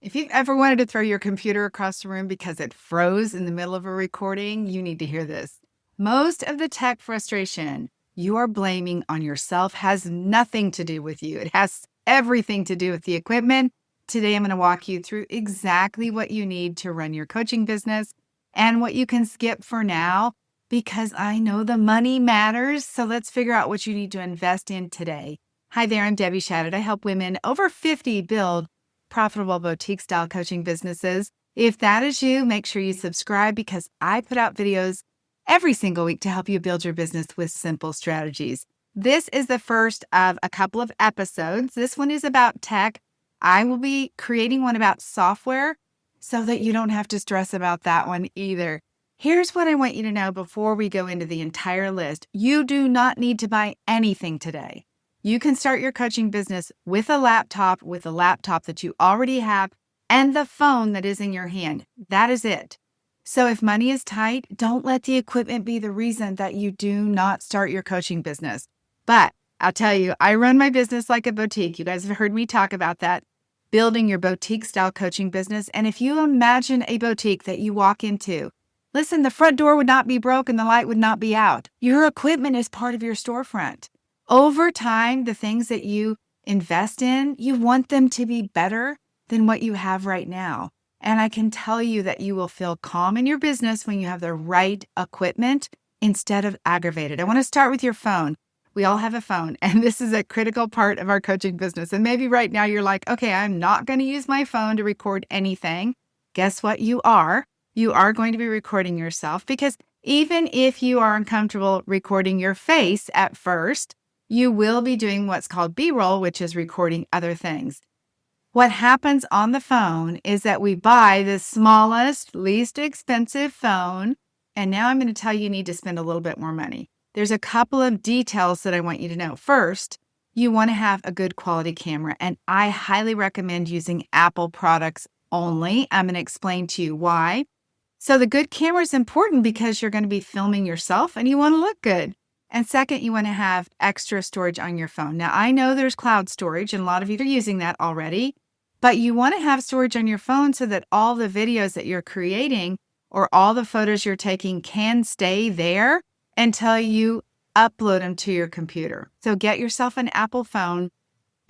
If you've ever wanted to throw your computer across the room because it froze in the middle of a recording, you need to hear this. Most of the tech frustration you are blaming on yourself has nothing to do with you. It has everything to do with the equipment. Today, I'm going to walk you through exactly what you need to run your coaching business and what you can skip for now, because I know the money matters. So let's figure out what you need to invest in today. Hi there, I'm Debbie Shadid. I help women over 50 build profitable boutique style coaching businesses. If that is you, make sure you subscribe because I put out videos every single week to help you build your business with simple strategies. This is the first of a couple of episodes. This one is about tech. I will be creating one about software so that you don't have to stress about that one either. Here's what I want you to know before we go into the entire list. You do not need to buy anything today. You can start your coaching business with a laptop that you already have and the phone that is in your hand. That is it. So if money is tight, don't let the equipment be the reason that you do not start your coaching business. But I'll tell you, I run my business like a boutique. You guys have heard me talk about that, building your boutique style coaching business. And if you imagine a boutique that you walk into, listen, the front door would not be broken, the light would not be out. Your equipment is part of your storefront. Over time, the things that you invest in, you want them to be better than what you have right now. And I can tell you that you will feel calm in your business when you have the right equipment instead of aggravated. I want to start with your phone. We all have a phone, and this is a critical part of our coaching business. And maybe right now you're like, okay, I'm not going to use my phone to record anything. Guess what? You are. You are going to be recording yourself, because even if you are uncomfortable recording your face at first, you will be doing what's called B-roll, which is recording other things. What happens on the phone is that we buy the smallest, least expensive phone, and now I'm going to tell you need to spend a little bit more money. There's a couple of details that I want you to know. First, you want to have a good quality camera, and I highly recommend using Apple products only. I'm going to explain to you why. So the good camera is important because you're going to be filming yourself and you want to look good. And second, you want to have extra storage on your phone. Now, I know there's cloud storage, and a lot of you are using that already, but you want to have storage on your phone so that all the videos that you're creating or all the photos you're taking can stay there until you upload them to your computer. So get yourself an Apple phone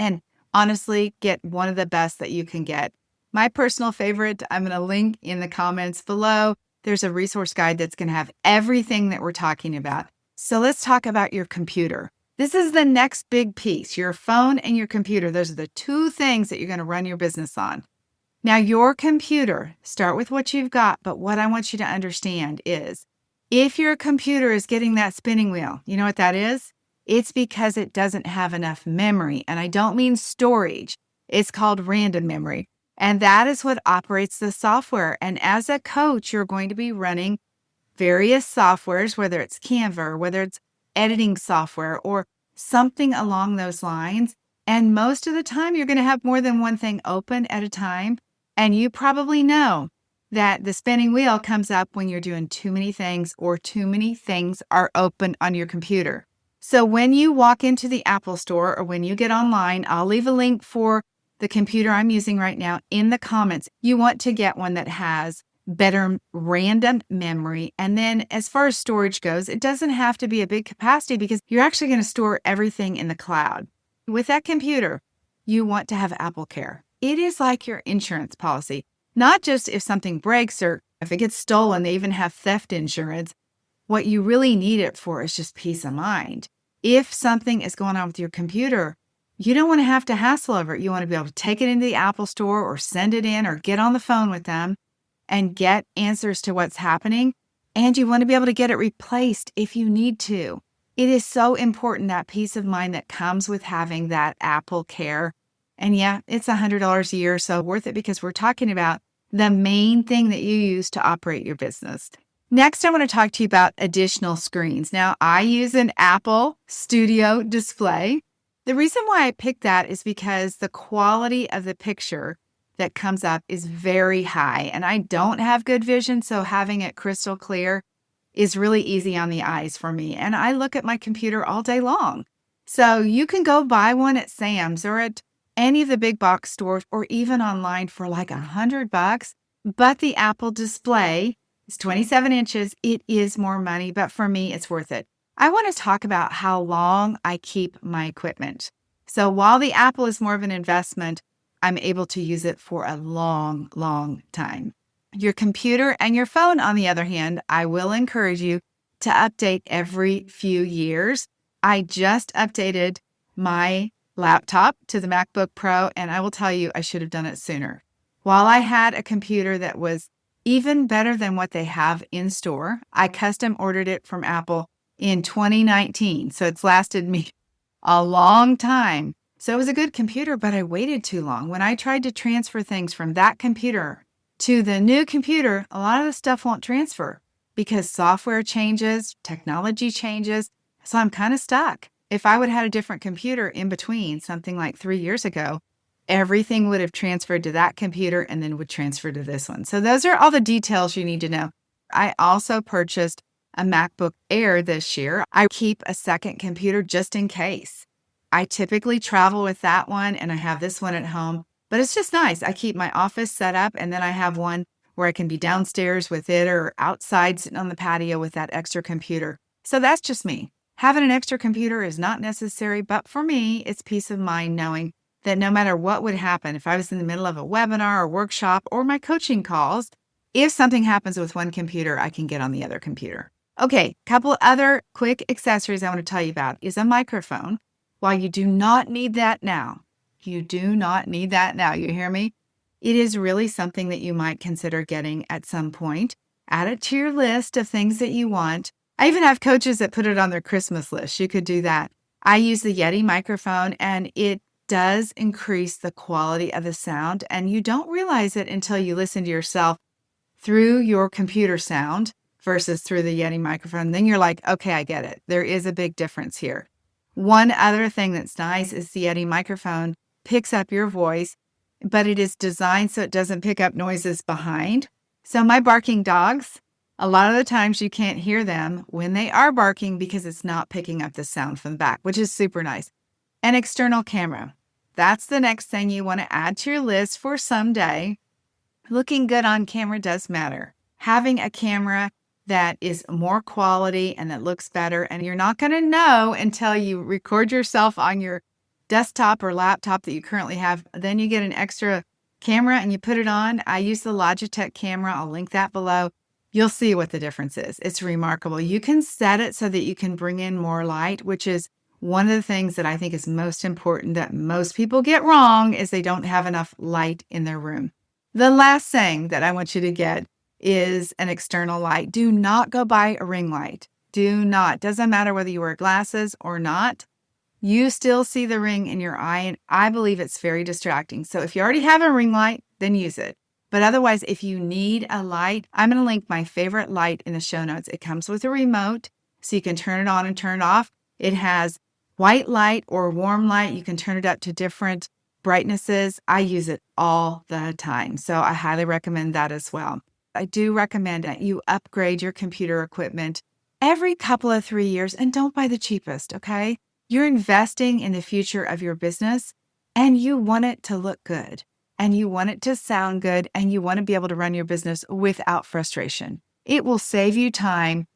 and honestly get one of the best that you can get. My personal favorite, I'm going to link in the comments below. There's a resource guide that's going to have everything that we're talking about. So let's talk about your computer. This is the next big piece, your phone and your computer. Those are the two things that you're going to run your business on. Now, your computer, start with what you've got, but what I want you to understand is if your computer is getting that spinning wheel, you know what that is? It's because it doesn't have enough memory. And I don't mean storage. It's called random memory. And that is what operates the software. And as a coach, you're going to be running various softwares, whether it's Canva or whether it's editing software or something along those lines. And most of the time, you're going to have more than one thing open at a time. And you probably know that the spinning wheel comes up when you're doing too many things or too many things are open on your computer. So when you walk into the Apple Store or when you get online, I'll leave a link for the computer I'm using right now in the comments. You want to get one that has better random memory. And then as far as storage goes, it doesn't have to be a big capacity because you're actually going to store everything in the cloud. With that computer, you want to have AppleCare. It is like your insurance policy, not just if something breaks or if it gets stolen, they even have theft insurance. What you really need it for is just peace of mind. If something is going on with your computer, you don't want to have to hassle over it. You want to be able to take it into the Apple Store or send it in or get on the phone with them and get answers to what's happening. And you want to be able to get it replaced if you need to. It is so important, that peace of mind that comes with having that AppleCare. And yeah, it's $100 a year, so worth it because we're talking about the main thing that you use to operate your business. Next, I want to talk to you about additional screens. Now, I use an Apple Studio display. The reason why I picked that is because the quality of the picture that comes up is very high, and I don't have good vision, so having it crystal clear is really easy on the eyes for me. And I look at my computer all day long. So you can go buy one at Sam's or at any of the big box stores or even online for like $100. But the Apple display is 27 inches. It is more money, but for me, it's worth it. I want to talk about how long I keep my equipment. So while the Apple is more of an investment, I'm able to use it for a long, long time. Your computer and your phone, on the other hand, I will encourage you to update every few years. I just updated my laptop to the MacBook Pro, and I will tell you, I should have done it sooner. While I had a computer that was even better than what they have in store, I custom ordered it from Apple in 2019. So it's lasted me a long time. So it was a good computer, but I waited too long. When I tried to transfer things from that computer to the new computer, a lot of the stuff won't transfer because software changes, technology changes. So I'm kind of stuck. If I would have had a different computer in between, something like 3 years ago, everything would have transferred to that computer and then would transfer to this one. So those are all the details you need to know. I also purchased a MacBook Air this year. I keep a second computer just in case. I typically travel with that one and I have this one at home, but it's just nice. I keep my office set up and then I have one where I can be downstairs with it or outside sitting on the patio with that extra computer. So that's just me. Having an extra computer is not necessary, but for me, it's peace of mind knowing that no matter what would happen, if I was in the middle of a webinar or workshop or my coaching calls, if something happens with one computer, I can get on the other computer. Okay, couple other quick accessories I want to tell you about is a microphone. While you do not need that now, you hear me? It is really something that you might consider getting at some point. Add it to your list of things that you want. I even have coaches that put it on their Christmas list. You could do that. I use the Yeti microphone and it does increase the quality of the sound, and you don't realize it until you listen to yourself through your computer sound versus through the Yeti microphone. Then you're like, okay, I get it. There is a big difference here. One other thing that's nice is the Yeti microphone picks up your voice, but it is designed so it doesn't pick up noises behind. So my barking dogs, a lot of the times you can't hear them when they are barking because it's not picking up the sound from the back, which is super nice. An external camera. That's the next thing you want to add to your list for someday. Looking good on camera does matter. Having a camera that is more quality and that looks better, and you're not going to know until you record yourself on your desktop or laptop that you currently have. Then you get an extra camera and you put it on. I use the Logitech camera. I'll link that below. You'll see what the difference is. It's remarkable. You can set it so that you can bring in more light, which is one of the things that I think is most important that most people get wrong is they don't have enough light in their room. The last thing that I want you to get is an external light. Do not go buy a ring light. Do not. Doesn't matter whether you wear glasses or not. You still see the ring in your eye, and I believe it's very distracting. So if you already have a ring light, then use it. But otherwise, if you need a light, I'm going to link my favorite light in the show notes. It comes with a remote, so you can turn it on and turn it off. It has white light or warm light. You can turn it up to different brightnesses. I use it all the time, so I highly recommend that as well. I do recommend that you upgrade your computer equipment every couple of 3 years and don't buy the cheapest, okay? You're investing in the future of your business and you want it to look good and you want it to sound good and you want to be able to run your business without frustration. It will save you time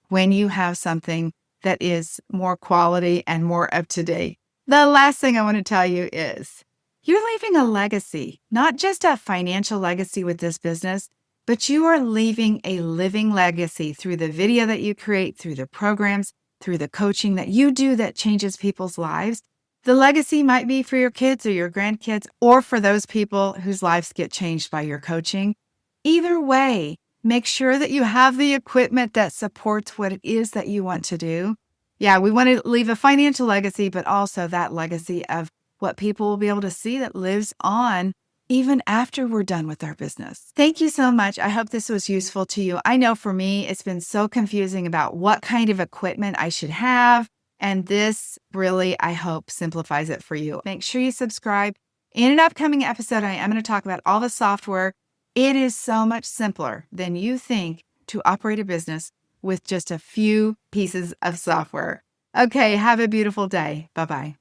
when you have something that is more quality and more up to date. The last thing I want to tell you is you're leaving a legacy, not just a financial legacy with this business, but you are leaving a living legacy through the video that you create, through the programs, through the coaching that you do that changes people's lives. The legacy might be for your kids or your grandkids, or for those people whose lives get changed by your coaching. Either way, make sure that you have the equipment that supports what it is that you want to do. Yeah, we want to leave a financial legacy, but also that legacy of what people will be able to see that lives on even after we're done with our business. Thank you so much. I hope this was useful to you. I know for me, it's been so confusing about what kind of equipment I should have. And this really, I hope, simplifies it for you. Make sure you subscribe. In an upcoming episode, I am going to talk about all the software. It is so much simpler than you think to operate a business with just a few pieces of software. Okay, have a beautiful day. Bye-bye.